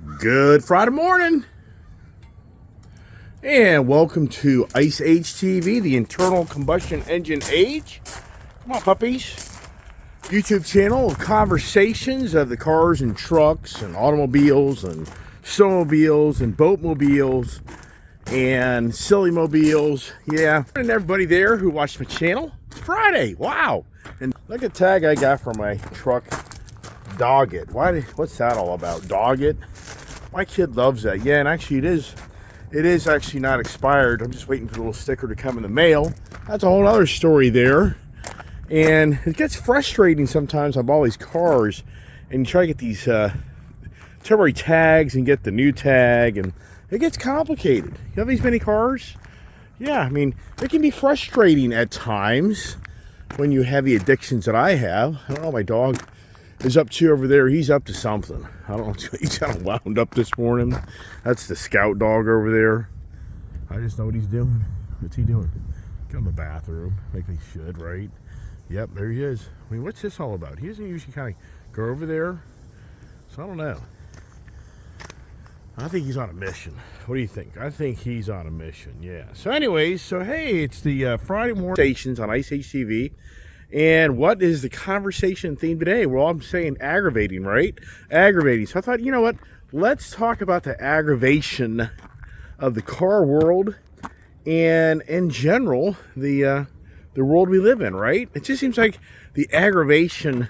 Good Friday morning, and welcome to Ice Age TV, the internal combustion engine age. Come on, puppies. YouTube channel of conversations of the cars and trucks and automobiles and snowmobiles and boatmobiles and silly mobiles. Yeah, and everybody there who watched my channel. It's Friday. Wow. And look at the tag I got for my truck. Dog it. What's that all about? Dog it. My kid loves that. Yeah, and actually it is actually not expired. I'm just waiting for the little sticker to come in the mail. That's a whole other story there. And it gets frustrating sometimes on all these cars, and you try to get these temporary tags and get the new tag, and it gets complicated. You have these many cars? Yeah, I mean, it can be frustrating at times when you have the addictions that I have. I don't know, my dog is up to over there. He's up to something. I don't know. He's kind of wound up this morning. That's the scout dog over there. I just know what he's doing. What's he doing? Go in the bathroom, like he should, right? Yep, there he is. I mean, what's this all about? He doesn't usually kind of go over there. So I don't know. I think he's on a mission. What do you think? I think he's on a mission, yeah. So anyways, hey, it's the Friday morning stations on Ice Age TV. And what is the conversation theme today? Well, I'm saying aggravating, right? Aggravating. So I thought, you know what? Let's talk about the aggravation of the car world and, in general, the world we live in, right? It just seems like the aggravation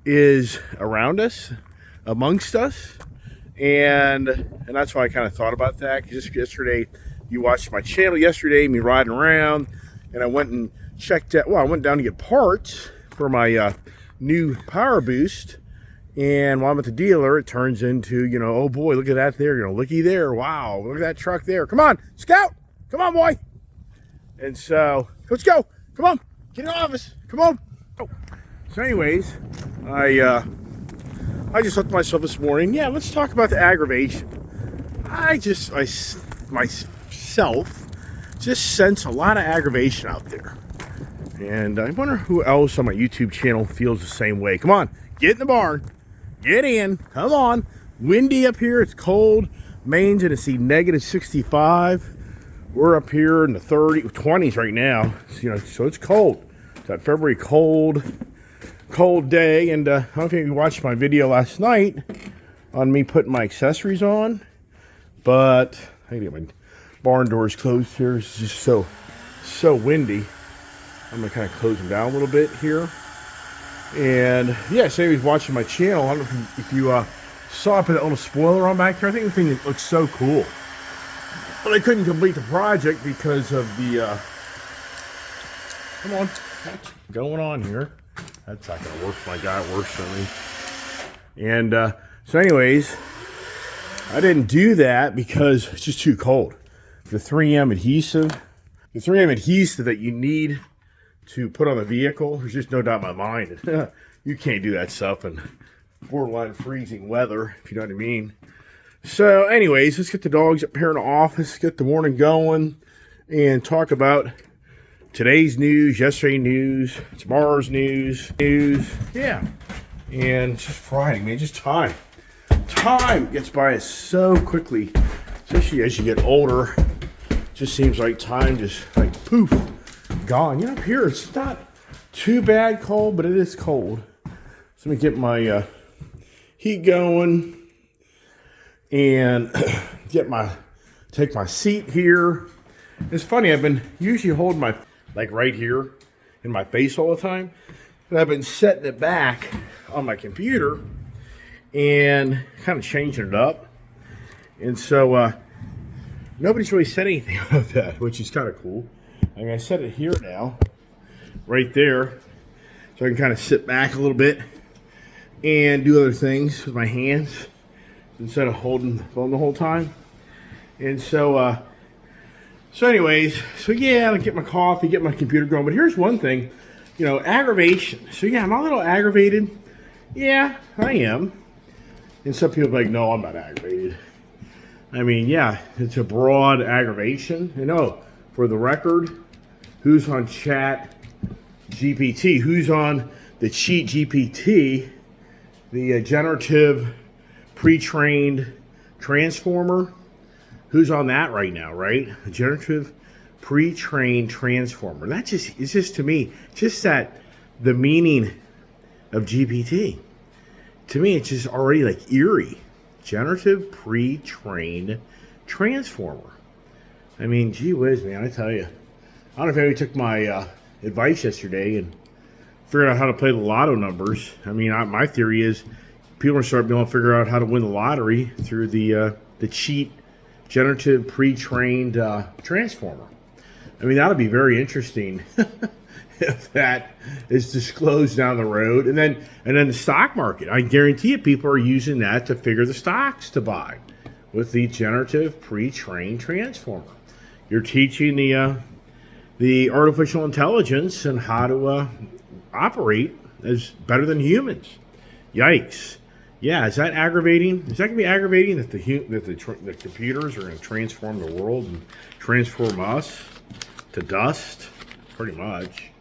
is around us, amongst us, and that's why I kind of thought about that. Because yesterday, you watched my channel yesterday, me riding around, and I went and checked out. Well, I went down to get parts for my new power boost, and while I'm at the dealer, it turns into, you know, oh boy, look at that there, you know, looky there, wow, look at that truck there. Come on, Scout, come on, boy. And so let's go. Come on, get in the office. Come on. Oh. So, anyways, I just thought to myself this morning, yeah, let's talk about the aggravation. Myself just sense a lot of aggravation out there. And I wonder who else on my YouTube channel feels the same way. Come on, get in the barn. Get in. Come on. Windy up here. It's cold. Maine's going to see negative 65. We're up here in the 20s right now. You know, so it's cold. It's that February cold day. And I don't know if you watched my video last night on me putting my accessories on. But I get my barn doors closed here. It's just so windy. I'm going to kind of close them down a little bit here. And yeah, say he was watching my channel. I don't know if you saw I put that little spoiler on back here. I think the thing looks so cool. But I couldn't complete the project because of the, come on, what's going on here? That's not going to work for my guy at work, certainly. And so anyways, I didn't do that because it's just too cold. The 3M adhesive that you need to put on the vehicle, there's just no doubt in my mind that you can't do that stuff in borderline freezing weather, if you know what I mean. So anyways, let's get the dogs up here in the office, get the morning going, and talk about today's news, yesterday's news, tomorrow's news. Yeah. And it's just Friday, man, just time. Time gets by us so quickly, especially as you get older. It just seems like time just like poof, gone. You know, up here it's not too bad cold, but it is cold. So let me get my heat going and take my seat here. It's funny, I've been usually holding my, like right here in my face all the time. And I've been setting it back on my computer and kind of changing it up. And so nobody's really said anything about that, which is kind of cool. I mean, I set it here now, right there, so I can kind of sit back a little bit and do other things with my hands instead of holding the phone the whole time. And so, anyways, yeah, I get my coffee, get my computer going. But here's one thing, you know, aggravation. So yeah, I'm a little aggravated. Yeah, I am. And some people are like, no, I'm not aggravated. I mean, yeah, it's a broad aggravation. You know, for the record, who's on Chat GPT? Who's on the Cheat GPT, the generative, pre-trained transformer. Who's on that right now, right? A generative pre-trained transformer. It's just to me, just that the meaning of GPT. To me, it's just already like eerie. Generative pre-trained transformer. I mean, gee whiz, man, I tell you. I don't know if anybody took my advice yesterday and figured out how to play the lotto numbers. I mean, my theory is people are starting to be able to figure out how to win the lottery through the cheat generative pre-trained transformer. I mean, that'll be very interesting if that is disclosed down the road. And then the stock market. I guarantee you people are using that to figure the stocks to buy with the generative pre-trained transformer. You're teaching the artificial intelligence and how to operate as better than humans. Yikes. Yeah, is that aggravating? Is that going to be aggravating that the computers are going to transform the world and transform us to dust? Pretty much.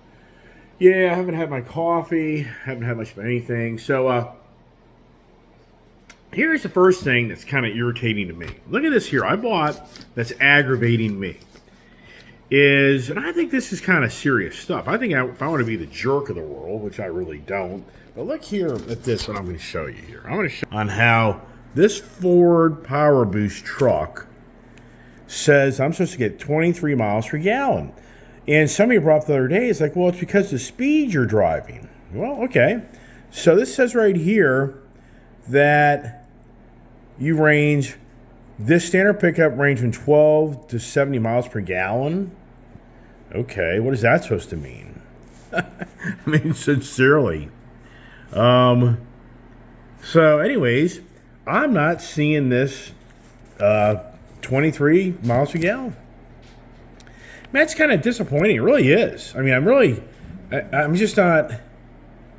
Yeah, I haven't had my coffee. Haven't had much of anything. So here's the first thing that's kind of irritating to me. Look at this here. I bought that's aggravating me. And I think this is kind of serious stuff. I think if I want to be the jerk of the world, which I really don't, but look here at this, what I'm going to show you here. I'm going to show on how this Ford Power Boost truck says I'm supposed to get 23 miles per gallon. And somebody brought up the other day, it's like, well, it's because of the speed you're driving. Well, okay. So this says right here that you range, this standard pickup range from 12 to 70 miles per gallon. Okay, what is that supposed to mean? I mean, sincerely. So anyways, I'm not seeing this 23 miles per gallon. Man, it's kind of disappointing. It really is. I mean, I'm just not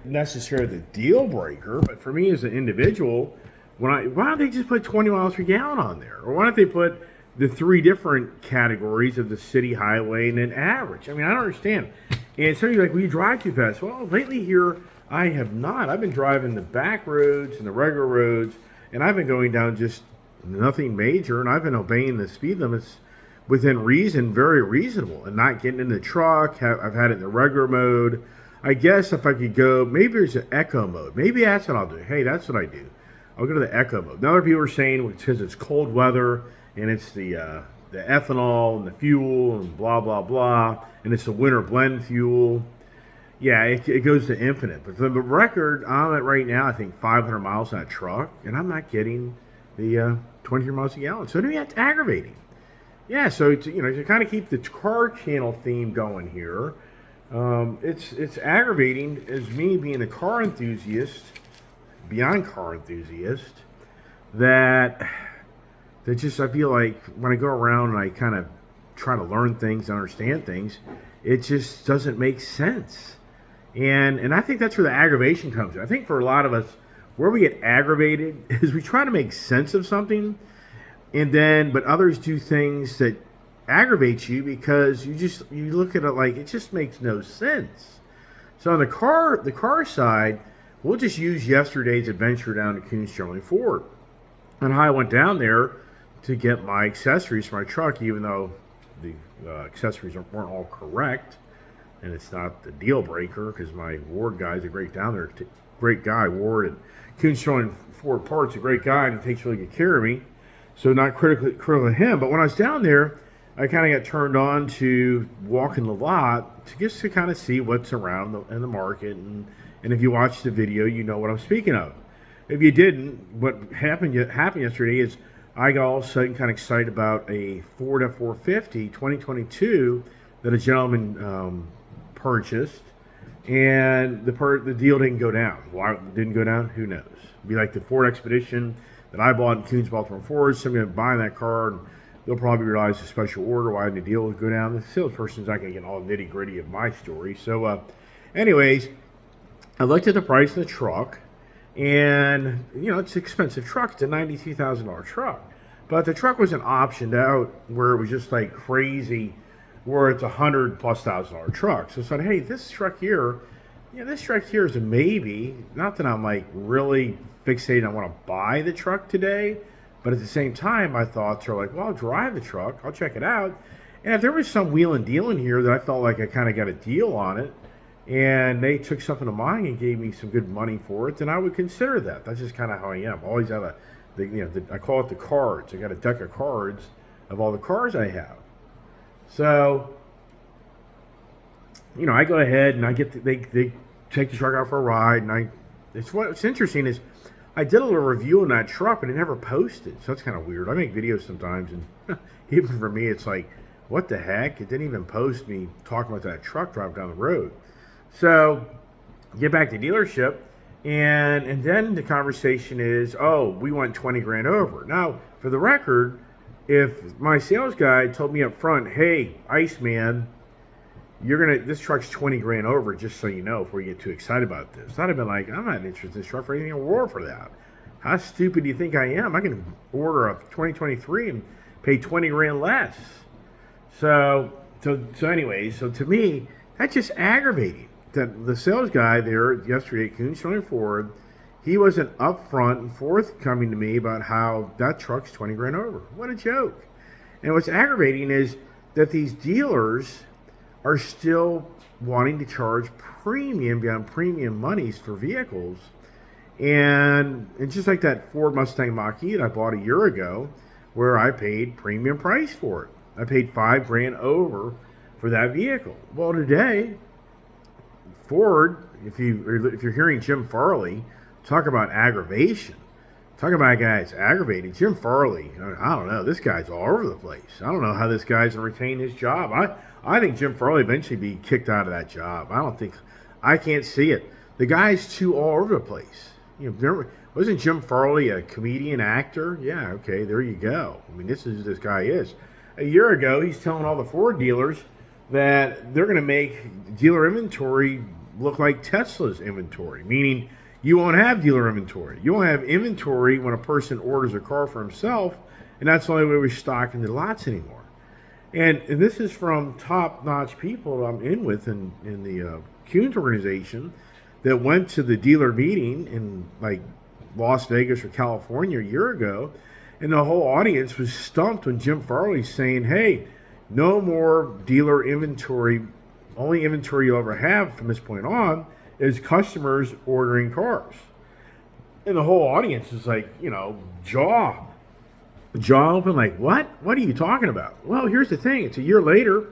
necessarily the deal breaker, but for me as an individual, why don't they just put 20 miles per gallon on there? Or why don't they put the 3 different categories of the city, highway, and then average? I mean, I don't understand. And some of you are like, well, you drive too fast. Well, lately here, I have not. I've been driving the back roads and the regular roads, and I've been going down just nothing major, and I've been obeying the speed limits within reason, very reasonable, and not getting in the truck. I've had it in the regular mode. I guess if I could go, maybe there's an eco mode. Maybe that's what I'll do. Hey, that's what I do. I'll go to the eco mode. Now, other people are saying because it's cold weather and it's the ethanol and the fuel and blah, blah, blah, and it's a winter blend fuel. Yeah, it goes to infinite. But for the record, I'm at right now, I think 500 miles on that truck, and I'm not getting the 23 miles a gallon. So to me, that's aggravating. Yeah, so to kind of keep the car channel theme going here, it's aggravating as me being a car enthusiast, beyond car enthusiast, that just I feel like when I go around and I kind of try to learn things, understand things, it just doesn't make sense. And I think that's where the aggravation comes in. I think for a lot of us, where we get aggravated is we try to make sense of something, but others do things that aggravate you because you look at it like it just makes no sense. So on the car side, we'll just use yesterday's adventure down to Coons Sterling Ford, and how I went down there to get my accessories for my truck, even though the accessories weren't all correct, and it's not the deal breaker because my Ward guy's a great down there, great guy. Ward at Coons Sterling Ford Parts, a great guy, and he takes really good care of me. So not critical of him, but when I was down there, I kind of got turned on to walking the lot to kind of see what's around in the market, and if you watched the video, you know what I'm speaking of. If you didn't, what happened yesterday is I got all of a sudden kind of excited about a Ford F450 2022 that a gentleman purchased, and the deal didn't go down. Why it didn't go down? Who knows? It'd be like the Ford Expedition that I bought in Coons, Baltimore Ford. Somebody buying that car, and they'll probably realize the special order, why the deal would go down. The salesperson's not going to get all nitty gritty of my story. So, anyways, I looked at the price of the truck, and it's an expensive truck. It's a $92,000 truck, but the truck wasn't optioned out where it was just like crazy, where it's $100,000+ truck. So I said, hey, this truck here is a maybe. Not that I'm like really fixated. I want to buy the truck today, But at the same time, my thoughts are like, well, I'll drive the truck, I'll check it out. And if there was some wheel and deal in here that I felt like I kind of got a deal on it, and they took something of mine and gave me some good money for it, then I would consider that. That's just kind of how I am. I always have I call it the cards. I got a deck of cards of all the cars I have. So, I go ahead and they take the truck out for a ride, and what's interesting is I did a little review on that truck, but it never posted. So that's kind of weird. I make videos sometimes, and even for me, it's like, what the heck? It didn't even post me talking about that truck driving down the road. So, get back to dealership, and then the conversation is, oh, we want 20 grand over. Now, for the record, if my sales guy told me up front, hey, Iceman, this truck's 20 grand over, just so you know, before you get too excited about this. I'd have been like, I'm not interested in this truck for anything in the world for that. How stupid do you think I am? I can order a 2023 and pay 20 grand less. So to me, that's just aggravating. That the sales guy there yesterday at Coons Ford, he wasn't upfront and forthcoming to me about how that truck's 20 grand over. What a joke. And what's aggravating is that these dealers are still wanting to charge premium beyond premium monies for vehicles. And just like that Ford Mustang Mach-E that I bought a year ago, where I paid premium price for it. I paid $5 grand over for that vehicle. Well, today, Ford, if you're hearing Jim Farley talk about aggravation, talk about guys aggravating. Jim Farley, I don't know, this guy's all over the place. I don't know how this guy's going to retain his job. I think Jim Farley eventually be kicked out of that job. I can't see it. The guy's too all over the place. Wasn't Jim Farley a comedian, actor? Yeah, okay, there you go. I mean, this is who this guy is. A year ago, he's telling all the Ford dealers that they're going to make dealer inventory look like Tesla's inventory, meaning you won't have dealer inventory. You won't have inventory when a person orders a car for himself, and that's the only way we stock in the lots anymore. And this is from top-notch people I'm in with in the Coons organization that went to the dealer meeting in like Las Vegas or California a year ago, and the whole audience was stumped when Jim Farley's saying, hey, no more dealer inventory. Only inventory you'll ever have from this point on is customers ordering cars. And the whole audience is like, jaw open, like, what? What are you talking about? Well, here's the thing. It's a year later.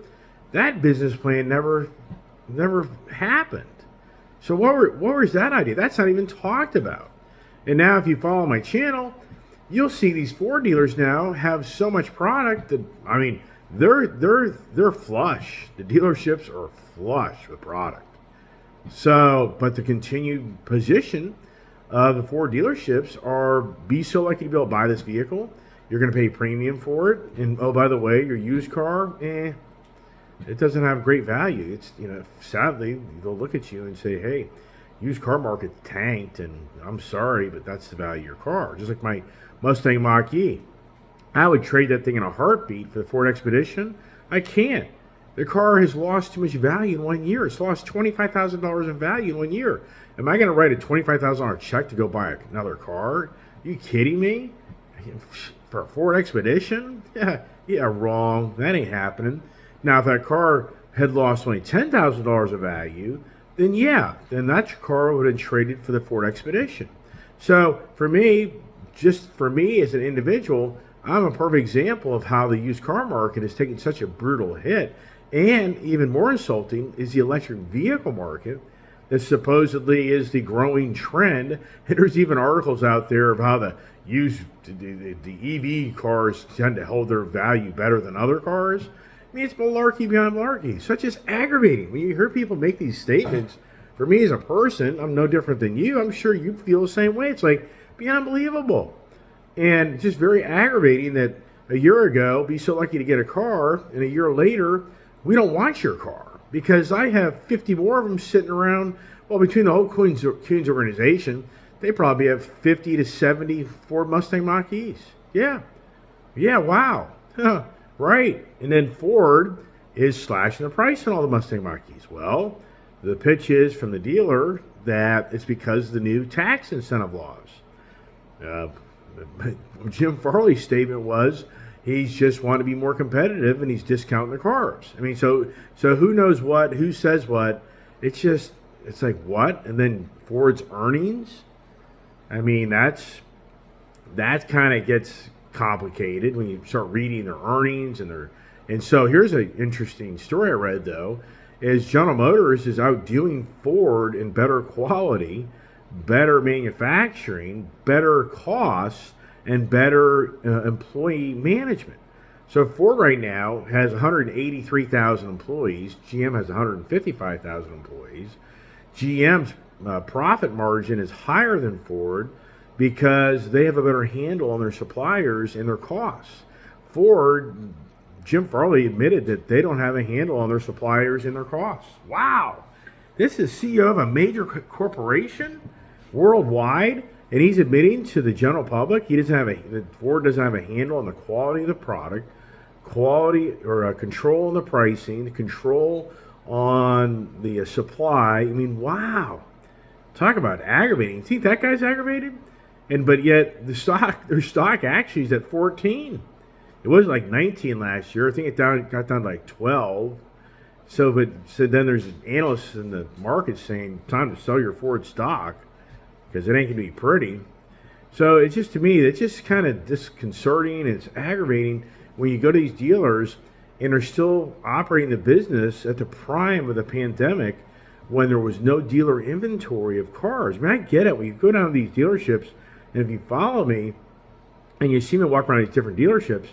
That business plan never happened. So what was that idea? That's not even talked about. And now if you follow my channel, you'll see these Ford dealers now have so much product that, I mean, they're flush. The dealerships are flush with product. So, but the continued position of the Ford dealerships are be so lucky to be able to buy this vehicle. You're going to pay premium for it. And oh, by the way, your used car, it doesn't have great value. It's, sadly, they'll look at you and say, hey, used car market tanked, and I'm sorry, but that's the value of your car. Just like my Mustang Mach-E. I would trade that thing in a heartbeat for the Ford Expedition. I can't. The car has lost too much value in 1 year. It's lost $25,000 in value in 1 year. Am I going to write a $25,000 check to go buy another car? Are you kidding me? For a Ford Expedition? Yeah, wrong. That ain't happening. Now, if that car had lost only $10,000 of value, then that car would have traded for the Ford Expedition. So for me, just for me as an individual, I'm a perfect example of how the used car market has taken such a brutal hit. And even more insulting is the electric vehicle market that supposedly is the growing trend. And there's even articles out there of how the EV cars tend to hold their value better than other cars. I mean, it's malarkey beyond malarkey. Such as aggravating. When you hear people make these statements, for me as a person, I'm no different than you. I'm sure you feel the same way. It's like beyond believable. And just very aggravating that a year ago, be so lucky to get a car, and a year later, we don't want your car. Because I have 50 more of them sitting around. Well, between the whole Coons organization, they probably have 50 to 70 Ford Mustang Mach-E's. Yeah, wow. Right. And then Ford is slashing the price on all the Mustang Mach-E's. Well, the pitch is from the dealer that it's because of the new tax incentive laws. Jim Farley's statement was he's just want to be more competitive and he's discounting the cars. I mean, so who knows what, who says what? It's like what? And then Ford's earnings. I mean, that kind of gets complicated when you start reading their earnings and so here's an interesting story I read though, is General Motors is outdoing Ford in better quality, better manufacturing, better costs, and better employee management. So Ford right now has 183,000 employees. GM has 155,000 employees. GM's profit margin is higher than Ford because they have a better handle on their suppliers and their costs. Ford, Jim Farley admitted that they don't have a handle on their suppliers and their costs. Wow. This is CEO of a major corporation worldwide, and he's admitting to the general public that Ford doesn't have a handle on the quality of the product, quality or control on the pricing, the control on the supply. I mean, wow. Talk about aggravating. See, that guy's aggravated? But yet their stock actually is at 14. It was like 19 last year. I think it got down to like 12. So then there's analysts in the market saying time to sell your Ford stock because it ain't gonna be pretty. So it's just, to me, it's just kind of disconcerting and it's aggravating when you go to these dealers and they're still operating the business at the prime of the pandemic when there was no dealer inventory of cars. I mean, I get it. When you go down to these dealerships, and if you follow me and you see me walk around these different dealerships,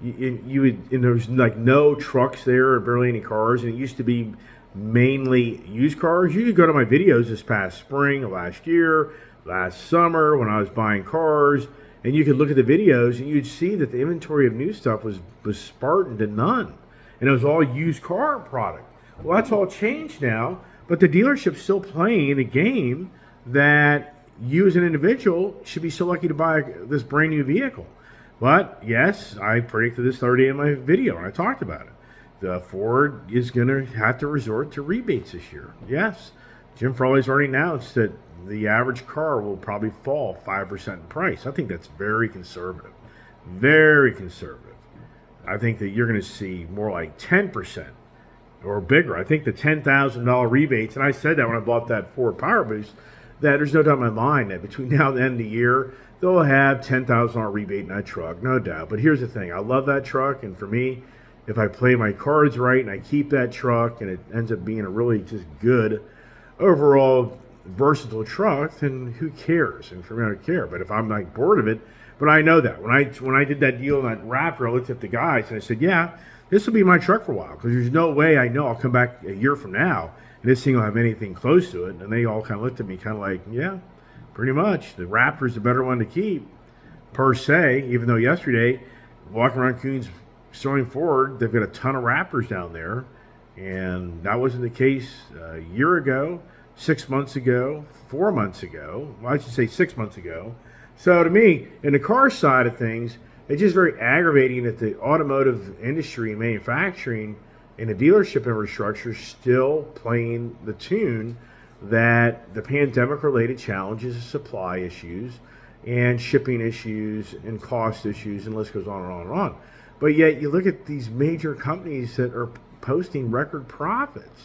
and there's like no trucks there or barely any cars, and it used to be mainly used cars. You could go to my videos this past spring, last year, last summer when I was buying cars, and you could look at the videos and you'd see that the inventory of new stuff was spartan to none, and it was all used car product. Well, that's all changed now, but the dealership's still playing a game that you as an individual should be so lucky to buy this brand new vehicle. But yes, I predicted this the other day in my video and I talked about it. The Ford is going to have to resort to rebates this year. Yes, Jim Farley's already announced that the average car will probably fall 5% in price. I think that's very conservative. Very conservative. I think that you're going to see more like 10% or bigger. I think the $10,000 rebates, and I said that when I bought that Ford Power Boost, that there's no doubt in my mind that between now and the end of the year, they'll have $10,000 rebate in that truck, no doubt. But here's the thing. I love that truck, and for me, if I play my cards right and I keep that truck and it ends up being a really just good overall versatile truck, then who cares? And for me, I don't care. But if I'm like bored of it, but I know that. When I did that deal on that Raptor, I looked at the guys and I said, yeah, this will be my truck for a while because there's no way I know I'll come back a year from now and this thing will have anything close to it. And they all kind of looked at me kind of like, yeah, pretty much. The Raptor's the better one to keep, per se, even though yesterday, walking around Coons Sterling Ford, they've got a ton of Raptors down there. And that wasn't the case a year ago, 6 months ago, 4 months ago. Well, I should say 6 months ago. So to me, in the car side of things, it's just very aggravating that the automotive industry and manufacturing and the dealership infrastructure is still playing the tune that the pandemic-related challenges, supply issues, and shipping issues, and cost issues, and the list goes on and on and on. But yet you look at these major companies that are posting record profits.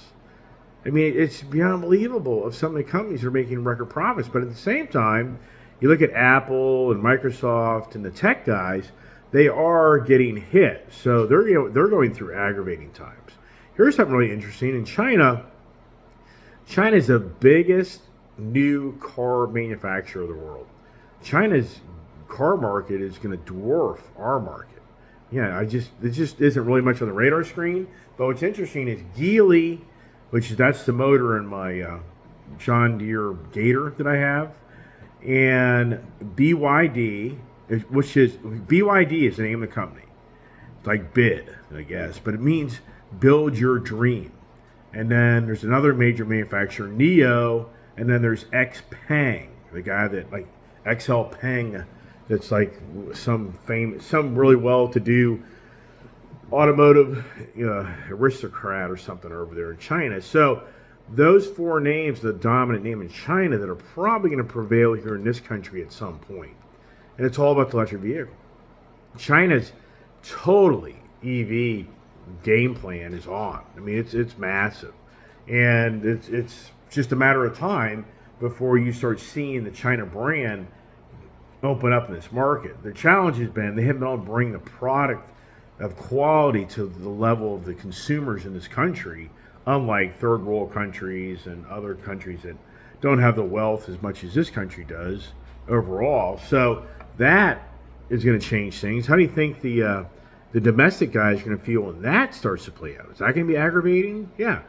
I mean, it's beyond unbelievable if some of the companies are making record profits. But at the same time, you look at Apple and Microsoft and the tech guys, they are getting hit. So they're going through aggravating times. Here's something really interesting. In China is the biggest new car manufacturer of the world. China's car market is going to dwarf our market. Yeah, it just isn't really much on the radar screen. But what's interesting is Geely, that's the motor in my John Deere Gator that I have, and BYD, BYD is the name of the company. It's like bid, I guess, but it means build your dream. And then there's another major manufacturer, NIO, and then there's XPeng, the guy that like XL Peng, that's like some really well-to-do automotive aristocrat or something over there in China. So those four names, the dominant name in China, that are probably going to prevail here in this country at some point. and it's all about the electric vehicle. China's totally EV game plan is on. I mean, it's massive, and it's just a matter of time before you start seeing the China brand open up in this market. The challenge has been they haven't been able to bring the product of quality to the level of the consumers in this country, unlike third world countries and other countries that don't have the wealth as much as this country does overall. So that is going to change things. How do you think the domestic guys are going to feel when that starts to play out? Is that going to be aggravating? Yeah,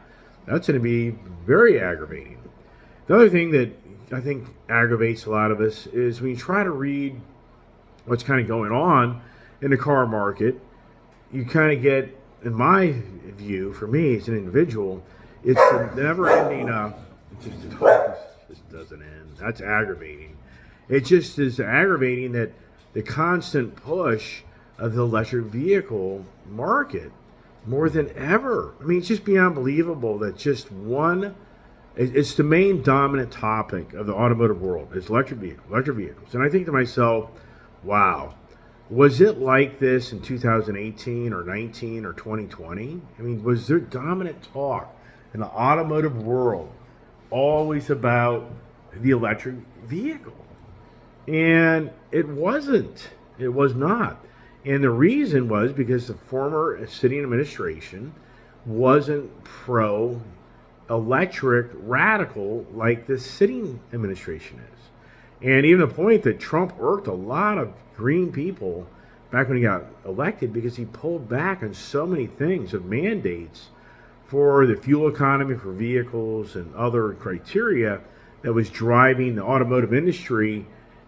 that's going to be very aggravating. The other thing that I think aggravates a lot of us is when you try to read what's kind of going on in the car market, you kind of get, in my view, for me as an individual, it's a never-ending, it just doesn't end. That's aggravating. It just is aggravating that the constant push of the electric vehicle market more than ever. I mean, it's just beyond believable that just one, it's the main dominant topic of the automotive world. It's electric vehicles. And I think to myself, wow, was it like this in 2018 or 19 or 2020? I mean, was there dominant talk in the automotive world always about the electric vehicle? And it wasn't. It was not. And the reason was because the former sitting administration wasn't pro-electric radical like this sitting administration is. And even the point that Trump irked a lot of green people back when he got elected because he pulled back on so many things of mandates for the fuel economy for vehicles and other criteria that was driving the automotive industry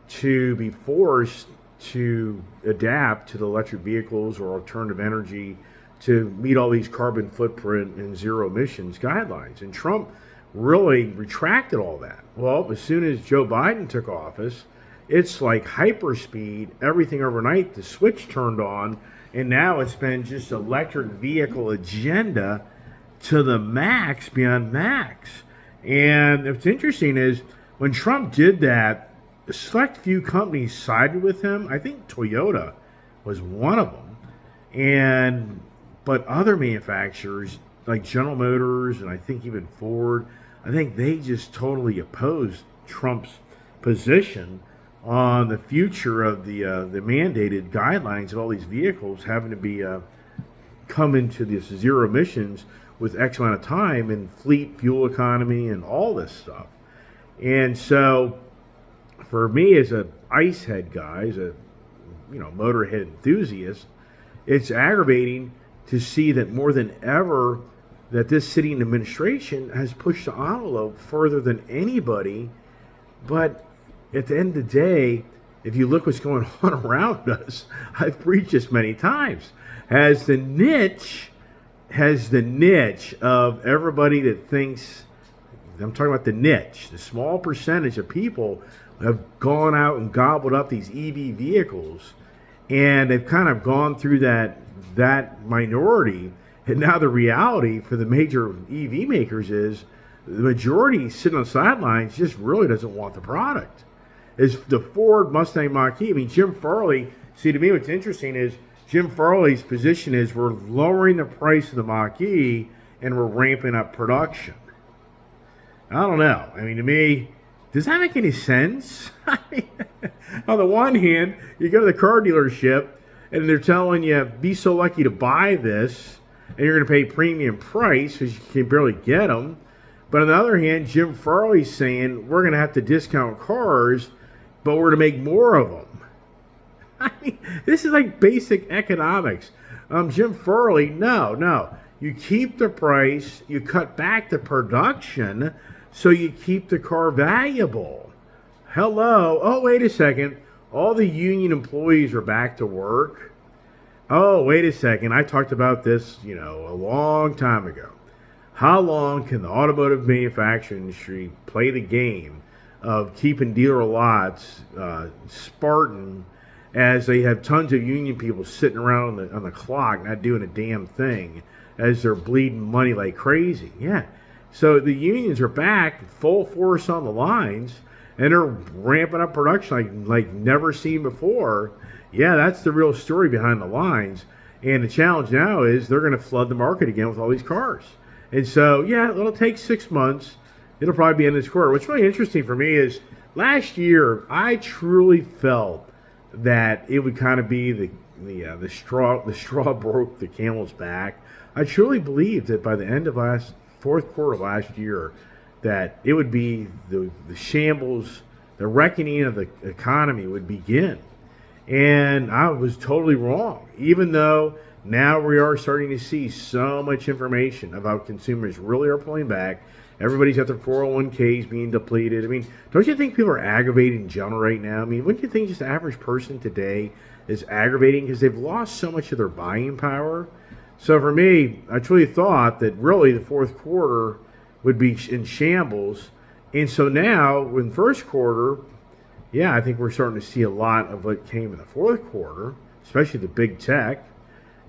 to be forced to adapt to the electric vehicles or alternative energy to meet all these carbon footprint and zero emissions guidelines. And Trump really retracted all that. Well, as soon as Joe Biden took office, it's like hyperspeed, everything overnight, the switch turned on, and now it's been just electric vehicle agenda to the max beyond max. And what's interesting is when Trump did that, a select few companies sided with him. I think Toyota was one of them. But other manufacturers like General Motors and I think even Ford, I think they just totally opposed Trump's position on the future of the mandated guidelines of all these vehicles having to be come into this zero emissions with X amount of time and fleet fuel economy and all this stuff. And so for me as a ice head guy, as a motorhead enthusiast, it's aggravating to see that more than ever that this sitting administration has pushed the envelope further than anybody. But at the end of the day, if you look what's going on around us, I've preached this many times, has the niche of everybody that thinks, I'm talking about the niche, the small percentage of people have gone out and gobbled up these EV vehicles, and they've kind of gone through that minority. And now the reality for the major EV makers is the majority sitting on the sidelines just really doesn't want the product. Is the Ford Mustang Mach-E. I mean, Jim Farley, see, to me what's interesting is Jim Farley's position is we're lowering the price of the Mach-E and we're ramping up production. I don't know. I mean, to me, does that make any sense? I mean, on the one hand, you go to the car dealership and they're telling you, be so lucky to buy this, and you're going to pay premium price because you can barely get them. But on the other hand, Jim Farley's saying, we're going to have to discount cars, but we're going to make more of them. I mean, this is like basic economics. Jim Farley, no. You keep the price, you cut back the production, so you keep the car valuable. Hello. Oh, wait a second. All the union employees are back to work. Oh, wait a second. I talked about this, a long time ago. How long can the automotive manufacturing industry play the game of keeping dealer lots Spartan as they have tons of union people sitting around on the clock not doing a damn thing as they're bleeding money like crazy? Yeah. So the unions are back full force on the lines. and they're ramping up production like never seen before. Yeah, that's the real story behind the lines. And the challenge now is they're going to flood the market again with all these cars. And so, yeah, it'll take 6 months. It'll probably be in this quarter. What's really interesting for me is last year I truly felt that it would kind of be the straw broke the camel's back. I truly believed that by the end of fourth quarter last year, that it would be the shambles, the reckoning of the economy would begin. And I was totally wrong, even though now we are starting to see so much information about consumers really are pulling back. Everybody's got their 401ks being depleted. I mean, don't you think people are aggravated in general right now? I mean, wouldn't you think just the average person today is aggravating because they've lost so much of their buying power? So for me, I truly thought that really the fourth quarter would be in shambles. And so now, in first quarter, yeah, I think we're starting to see a lot of what came in the fourth quarter, especially the big tech.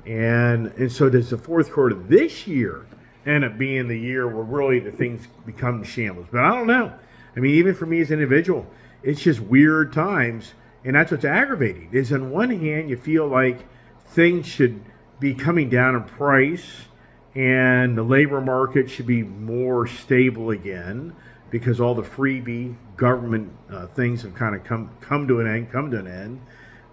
And so does the fourth quarter this year end up being the year where really the things become shambles? But I don't know. I mean, even for me as an individual, it's just weird times. And that's what's aggravating, is on one hand, you feel like things should be coming down in price and the labor market should be more stable again because all the freebie government things have kind of come to an end.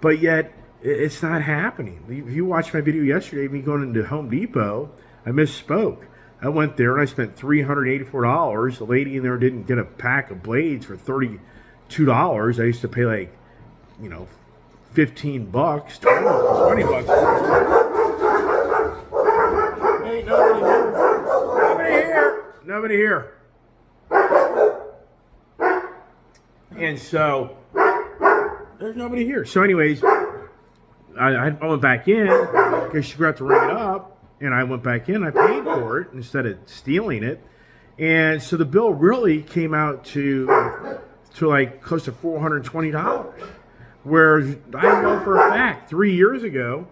But yet, it's not happening. If you watched my video yesterday, me going into Home Depot, I misspoke. I went there and I spent $384. The lady in there didn't get a pack of blades for $32. I used to pay like, $15, $20. Hey, nobody here. Nobody here. And so, there's nobody here. So anyways, I went back in because she forgot to ring it up. And I went back in, I paid for it instead of stealing it. And so the bill really came out to like close to $420. Whereas I know for a fact 3 years ago,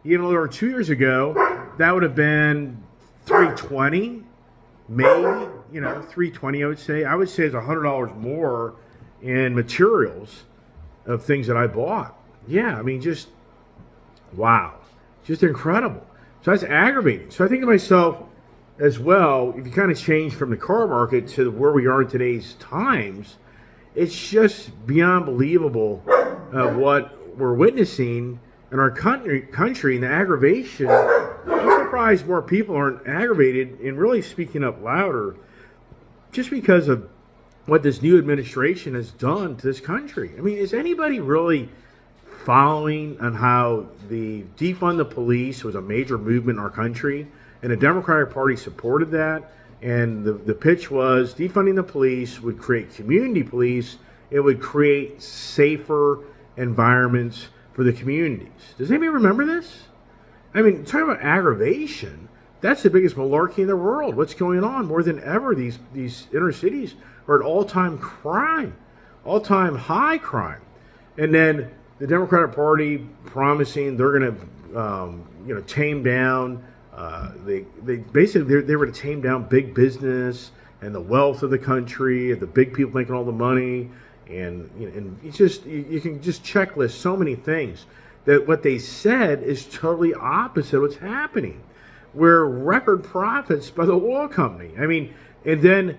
even a little over 2 years ago, that would have been $320, maybe, $320 I would say. I would say it's $100 more in materials of things that I bought. Yeah, I mean, just, wow. Just incredible. So that's aggravating. So I think to myself as well, if you kind of change from the car market to where we are in today's times, it's just beyond believable of what we're witnessing in our country and the aggravation. I'm surprised more people aren't aggravated and really speaking up louder just because of what this new administration has done to this country. I mean, is anybody really following on how the defund the police was a major movement in our country, and the Democratic Party supported that, and the pitch was defunding the police would create community police, it would create safer environments for the communities. Does anybody remember this? I mean, talking about aggravation, that's the biggest malarkey in the world. What's going on? More than ever, these inner cities are at all-time crime, all-time high crime. And then the Democratic Party promising they're going to, tame down. They basically they were to tame down big business and the wealth of the country, and the big people making all the money, and it's just you can just checklist so many things that what they said is totally opposite of what's happening. We're record profits by the oil company. I mean, and then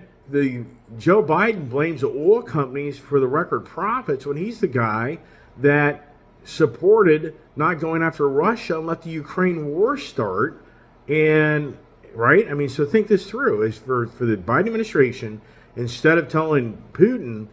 Joe Biden blames the oil companies for the record profits when he's the guy that supported not going after Russia and let the Ukraine war start. And right, I mean, so think this through. Is for the Biden administration, instead of telling Putin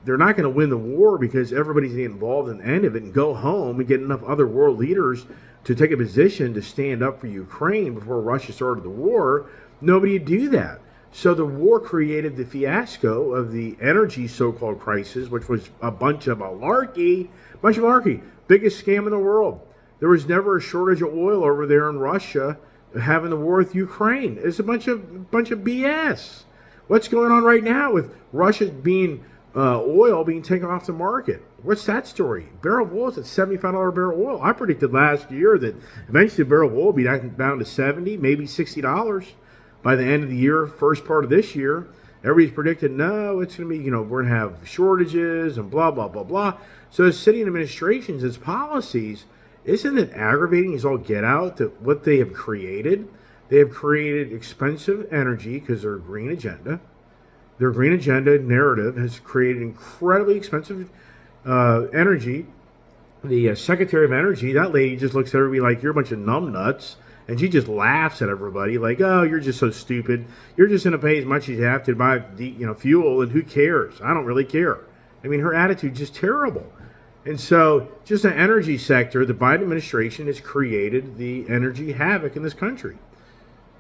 they're not going to win the war because everybody's getting involved in the end of it and go home and get enough other world leaders to take a position to stand up for Ukraine before Russia started the war, nobody would do that. So the war created the fiasco of the energy so-called crisis, which was a bunch of malarkey. Biggest scam in the world. There was never a shortage of oil over there in Russia having the war with Ukraine. It's a bunch of BS. What's going on right now with Russia oil being taken off the market? What's that story? Barrel of oil is at $75 barrel oil. I predicted last year that eventually the barrel of oil will be down to $70, maybe $60 by the end of the year, first part of this year. everybody's predicted, no, it's going to be, we're going to have shortages and blah, blah, blah, blah. So as city administrations, its policies, isn't it aggravating as all get out that what they have created? They have created expensive energy because their green agenda. Their green agenda narrative has created incredibly expensive energy. The Secretary of Energy, that lady just looks at everybody like you're a bunch of numbnuts, and she just laughs at everybody like, oh, you're just so stupid. You're just going to pay as much as you have to buy fuel, and who cares? I don't really care. I mean, her attitude's just terrible. And so just the energy sector, the Biden administration has created the energy havoc in this country.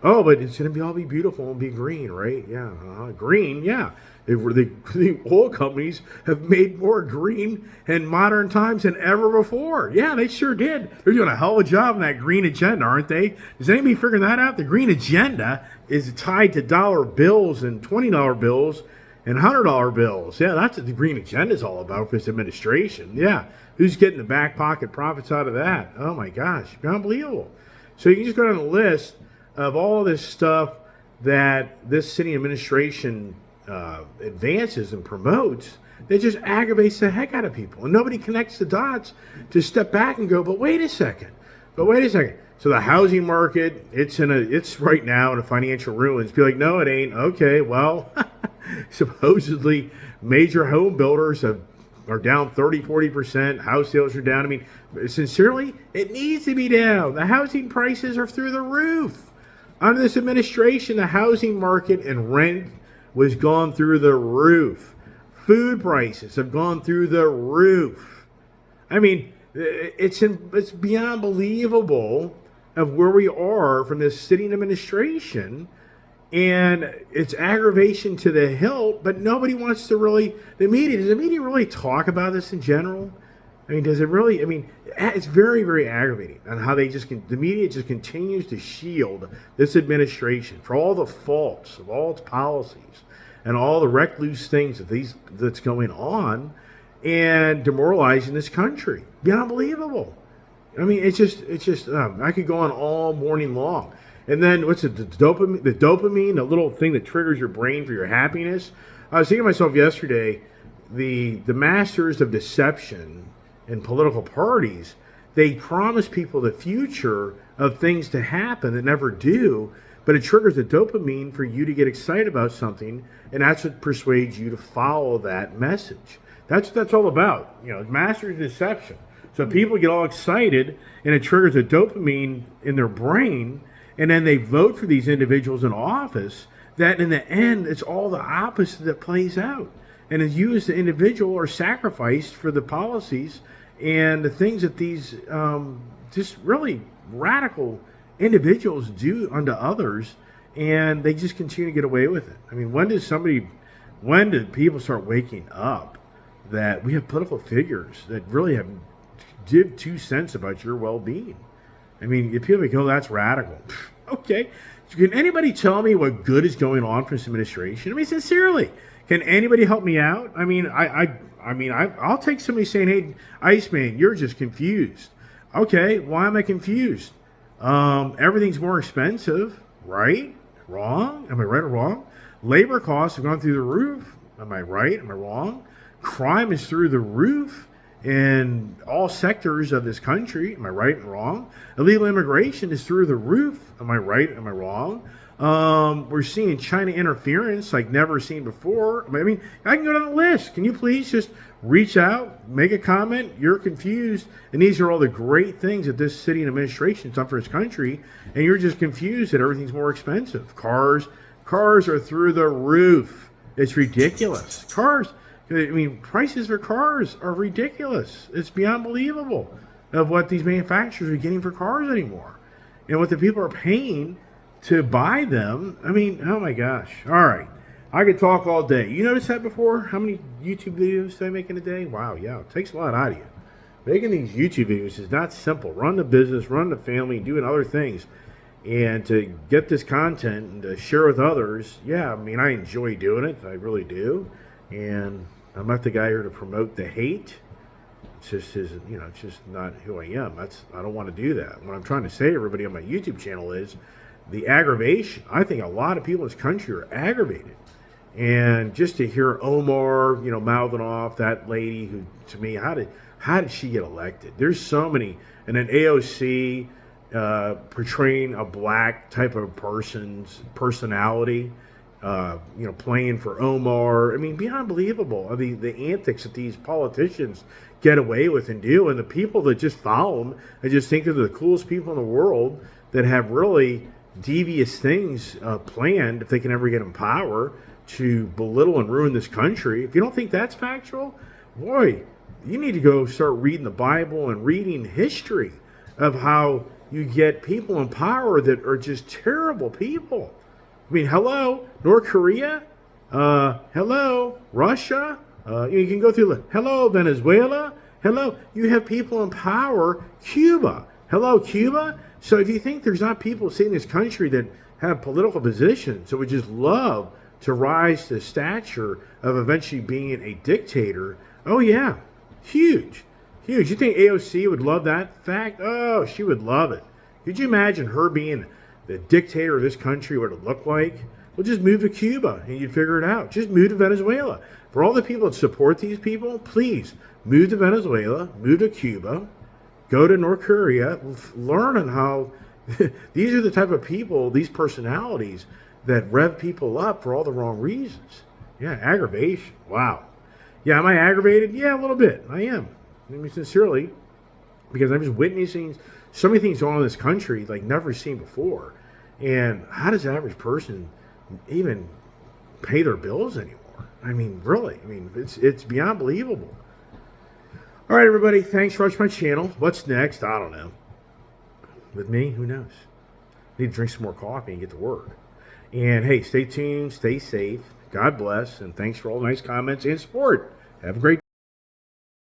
Oh, but it's going to all be beautiful and be green, right? Yeah, green, yeah. The oil companies have made more green in modern times than ever before. Yeah, they sure did. They're doing a hell of a job in that green agenda, aren't they? Is anybody figuring that out? The green agenda is tied to dollar bills and $20 bills and $100 bills. Yeah, that's what the green agenda is all about for this administration. Yeah, who's getting the back pocket profits out of that? Oh my gosh, unbelievable. So you can just go down the list of all this stuff that this city administration advances and promotes, that just aggravates the heck out of people. And nobody connects the dots to step back and go, but wait a second. So the housing market, it's right now in a financial ruins. Be like, no, it ain't. Okay, well, supposedly major home builders are down 30-40%. House sales are down. I mean, sincerely, it needs to be down. The housing prices are through the roof. Under this administration, the housing market and rent was gone through the roof. Food prices have gone through the roof. I mean, it's beyond believable of where we are from this sitting administration, and it's aggravation to the hilt, but nobody wants to really, does the media really talk about this in general? I mean, does it really? I mean, it's very, very aggravating on how the media just continues to shield this administration for all the faults of all its policies and all the recluse things that's going on and demoralizing this country. Unbelievable. I mean, it's just. I could go on all morning long. And then what's it? The dopamine, the little thing that triggers your brain for your happiness. I was thinking to myself yesterday, the masters of deception in political parties, they promise people the future of things to happen that never do, but it triggers the dopamine for you to get excited about something, and that's what persuades you to follow that message. That's what that's all about. Masters of deception. So people get all excited, and it triggers a dopamine in their brain, and then they vote for these individuals in office that in the end, it's all the opposite that plays out. And as you as the individual are sacrificed for the policies and the things that these just really radical individuals do unto others, and they just continue to get away with it. I mean, when did people start waking up that we have political figures that really have give 2 cents about your well-being? I mean, if people go, that's radical. Okay. Can anybody tell me what good is going on for this administration? I mean, sincerely, can anybody help me out? I mean, I'll take somebody saying, hey, Iceman, you're just confused. Okay, why am I confused? Everything's more expensive, right? Wrong? Am I right or wrong? Labor costs have gone through the roof. Am I right? Am I wrong? Crime is through the roof in all sectors of this country. Am I right and wrong? Illegal immigration is through the roof. Am I right? Am I wrong? We're seeing China interference like never seen before. I mean, I can go down the list. Can you please just reach out, make a comment? You're confused, and these are all the great things that this city and administration has done for this country, and you're just confused that everything's more expensive. Cars are through the roof. It's ridiculous. Prices for cars are ridiculous. It's beyond believable of what these manufacturers are getting for cars anymore, and what the people are paying to buy them. I mean, oh my gosh. All right. I could talk all day. You noticed that before? How many YouTube videos do I make in a day? Wow, yeah. It takes a lot out of you. Making these YouTube videos is not simple. Run the business, run the family, doing other things. And to get this content and to share with others, yeah, I mean, I enjoy doing it. I really do. And I'm not the guy here to promote the hate. It's just it's just not who I am. I don't want to do that. What I'm trying to say to everybody on my YouTube channel is the aggravation. I think a lot of people in this country are aggravated. And just to hear Omar, mouthing off that lady who, to me, how did she get elected? There's so many, and then AOC portraying a black type of person's personality, playing for Omar. I mean, beyond believable. I mean, the antics that these politicians get away with and do, and the people that just follow them and just think they're the coolest people in the world that have really devious things planned if they can ever get in power to belittle and ruin this country. If you don't think that's factual, boy, you need to go start reading the Bible and reading history of how you get people in power that are just terrible people. I mean, hello, North Korea, hello, Russia, you can go through hello, Venezuela, hello, you have people in power, Cuba, hello, Cuba. So if you think there's not people sitting in this country that have political positions that would just love to rise to the stature of eventually being a dictator, oh yeah, huge. Huge. You think AOC would love that fact? Oh, she would love it. Could you imagine her being the dictator of this country, what it would look like? Well, just move to Cuba and you'd figure it out. Just move to Venezuela. For all the people that support these people, please move to Venezuela, move to Cuba, go to North Korea, learn on how these are the type of people, these personalities that rev people up for all the wrong reasons. Yeah, aggravation. Wow. Yeah, am I aggravated? Yeah, a little bit. I am. I mean, sincerely, because I'm just witnessing so many things going on in this country like never seen before. And how does the average person even pay their bills anymore? I mean, really. I mean, it's beyond believable. All right, everybody. Thanks for watching my channel. What's next? I don't know. With me, who knows? Need to drink some more coffee and get to work. And hey, stay tuned, stay safe. God bless, and thanks for all the nice comments and support. Have a great day.